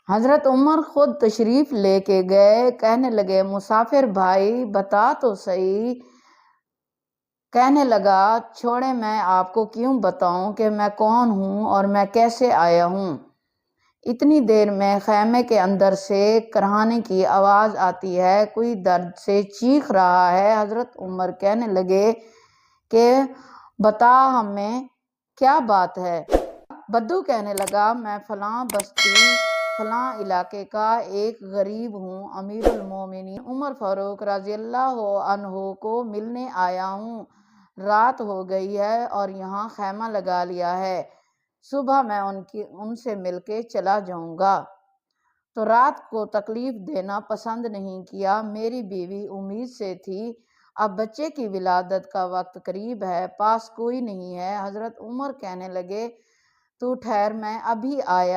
حضرت عمر خود تشریف لے کے گئے، کہنے لگے مسافر بھائی بتا تو صحیح۔ کہنے لگا چھوڑیں، میں آپ کو کیوں بتاؤں کہ میں کون ہوں اور میں کیسے آیا ہوں۔ اتنی دیر میں خیمے کے اندر سے کرہانے کی آواز آتی ہے، کوئی درد سے چیخ رہا ہے۔ حضرت عمر کہنے لگے کہ بتا ہمیں کیا بات ہے۔ بدو کہنے لگا میں فلاں بستی فلاں علاقے کا ایک غریب ہوں، امیر المومنین عمر فاروق رضی اللہ عنہ کو ملنے آیا ہوں۔ رات ہو گئی ہے اور یہاں خیمہ لگا لیا ہے، صبح میں ان سے مل کے چلا جاؤں گا۔ تو رات کو تکلیف دینا پسند نہیں کیا، میری بیوی امید سے تھی، اب بچے کی ولادت کا وقت قریب ہے، پاس کوئی نہیں ہے۔ حضرت عمر کہنے لگے تو ٹھہر، میں ابھی آیا۔